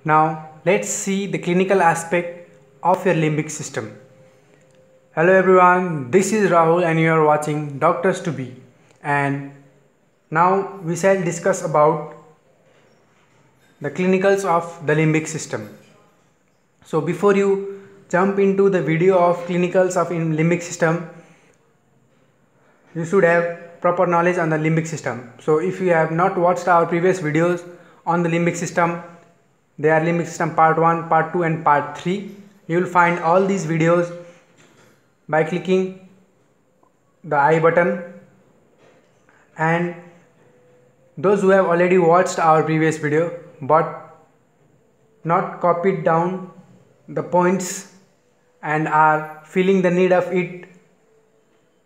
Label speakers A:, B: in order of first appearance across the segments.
A: Now let's see the clinical aspect of your limbic system. Hello everyone, this is Rahul and you are watching Doctors to Be, and now we shall discuss about the clinicals of the limbic system. So before you jump into the video of clinicals of limbic system, you should have proper knowledge on the limbic system. So if you have not watched our previous videos on the limbic system, they are limbic system part 1, part 2 and part 3. You will find all these videos by clicking the I button, and those who have already watched our previous video but not copied down the points and are feeling the need of it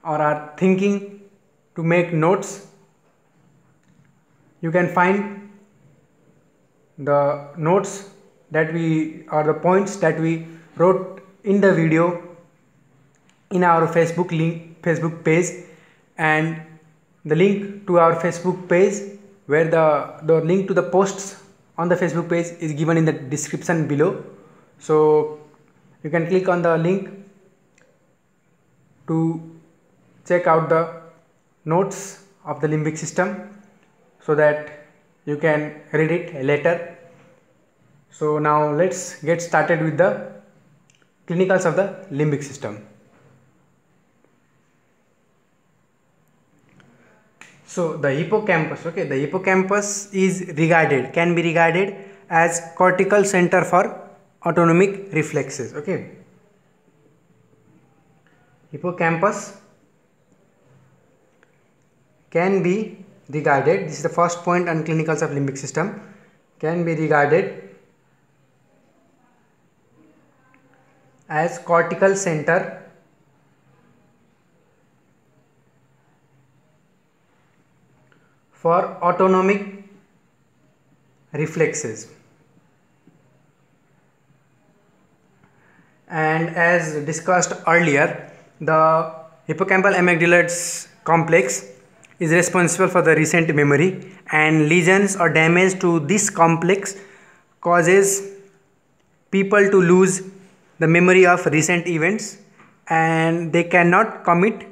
A: or are thinking to make notes, you can find the notes that we or the points that we wrote in the video in our Facebook page, and the link to our Facebook page where the link to the posts on the Facebook page is given in the description below. So you can click on the link to check out the notes of the limbic system so that you can read it later. So now let's get started with the clinicals of the limbic system. So the hippocampus, the hippocampus can be regarded as cortical center for autonomic reflexes. Hippocampus can be regarded, this is the first point on clinicals of limbic system, can be regarded as cortical center for autonomic reflexes. And as discussed earlier, the hippocampal amygdaloid complex is responsible for the recent memory, and lesions or damage to this complex causes people to lose the memory of recent events and they cannot commit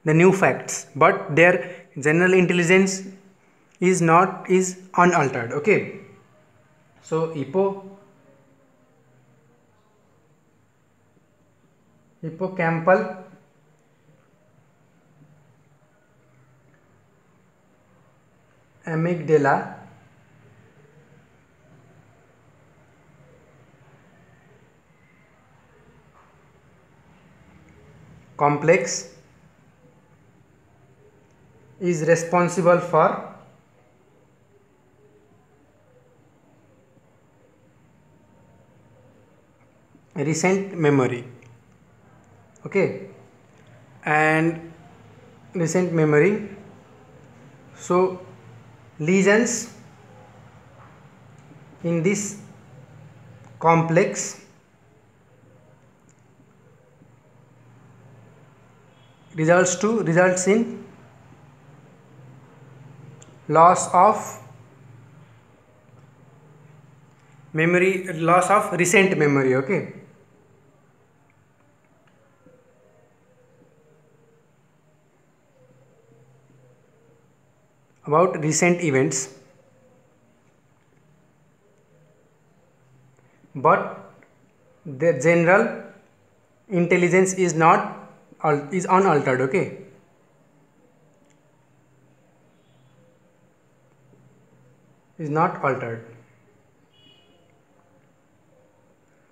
A: the new facts, but their general intelligence is unaltered. So hippocampal amygdala complex is responsible for recent memory. And recent memory, so lesions in this complex results in loss of memory, loss of recent memory. About recent events, but the general intelligence is unaltered. Is not altered.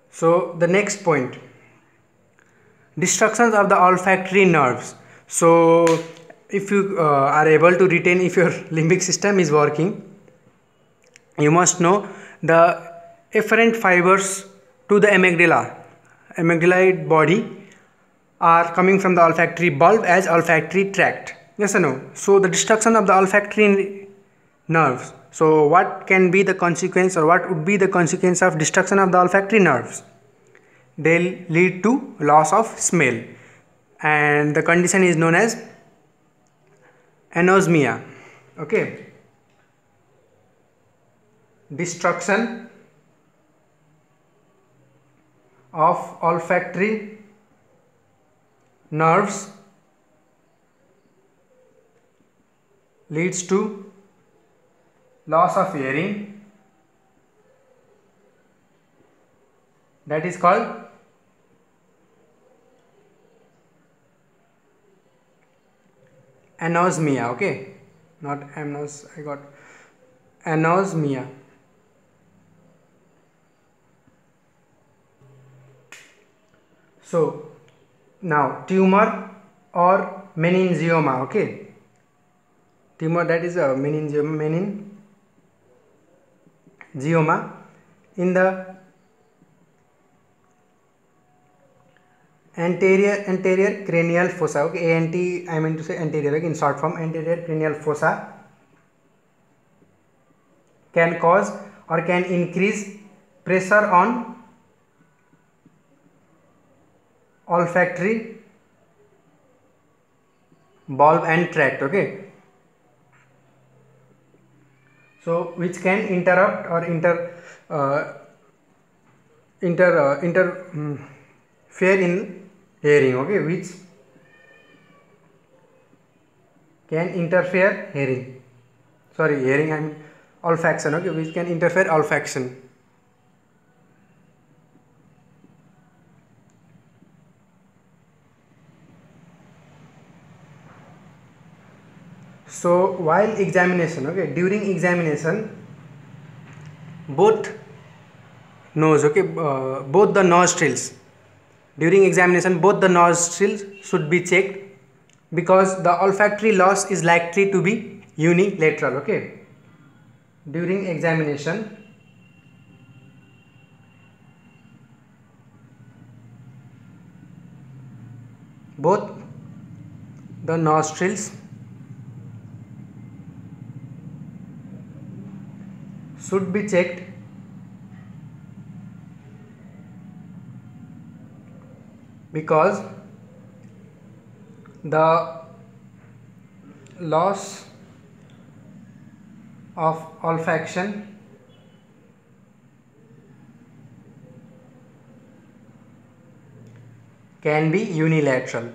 A: So the next point, destructions of the olfactory nerves. So if you are able to retain, if your limbic system is working, you must know the efferent fibers to the amygdaloid body are coming from the olfactory bulb as olfactory tract. Yes or no? So the destruction of the olfactory nerves. So what can be the consequence, or what would be the consequence of destruction of the olfactory nerves? They'll lead to loss of smell, and the condition is known as anosmia. Destruction of olfactory nerves leads to loss of hearing. That is called anosmia. Okay, not anos, I got anosmia. So now tumor or meningioma. Okay, tumor, that is a meningioma in the anterior cranial fossa. Okay, ANT, I mean to say anterior, okay, in short form, anterior cranial fossa can cause or can increase pressure on olfactory bulb and tract. Okay, so which can interrupt or interfere in hearing. Okay, which can interfere hearing, sorry, hearing, I mean olfaction. Okay, which can interfere olfaction. So while examination, okay, during examination, both nose, okay, both the nostrils, during examination both the nostrils should be checked, because the olfactory loss is likely to be unilateral. Okay, during examination both the nostrils should be checked, because the loss of olfaction can be unilateral.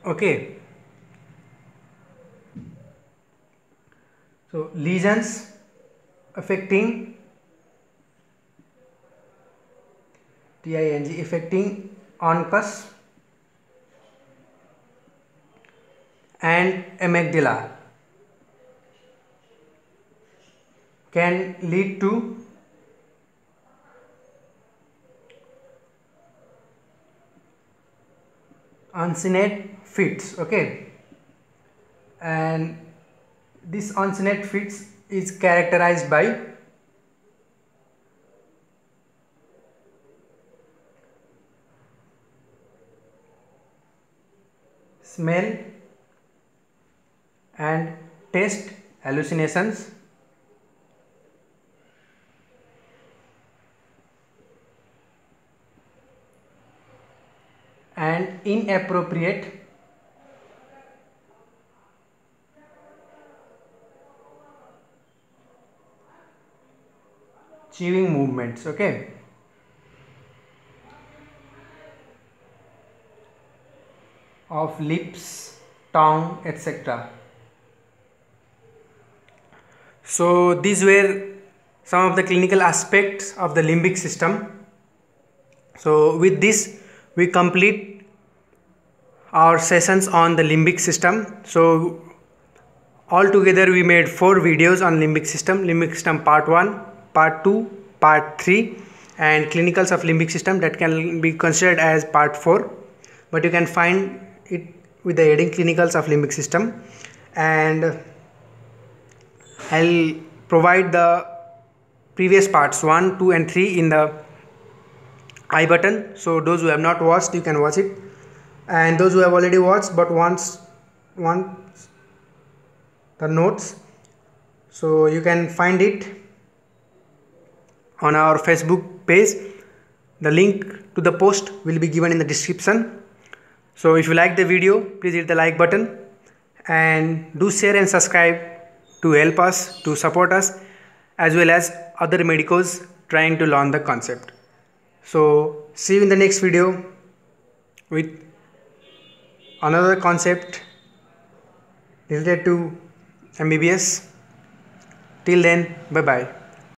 A: Okay, so lesions affecting TING affecting oncus and amygdala can lead to uncinate fits. Okay, and this uncinate fits is characterized by smell and taste hallucinations, and inappropriate chewing movements. Okay, of lips, tongue, etc. So these were some of the clinical aspects of the limbic system. So with this we complete our sessions on the limbic system. So altogether we made 4 videos on limbic system part 1, part 2, part 3, and clinicals of limbic system, that can be considered as part 4, but you can find it with the heading clinicals of limbic system. And I'll provide the previous parts 1, 2 and 3 in the I button, so those who have not watched, you can watch it, and those who have already watched but want the notes, so you can find it on our Facebook page. The link to the post will be given in the description. So if you like the video, please hit the like button, and do share and subscribe to help us, to support us, as well as other medicos trying to learn the concept. So see you in the next video with another concept related to MBBS. Till then, bye bye.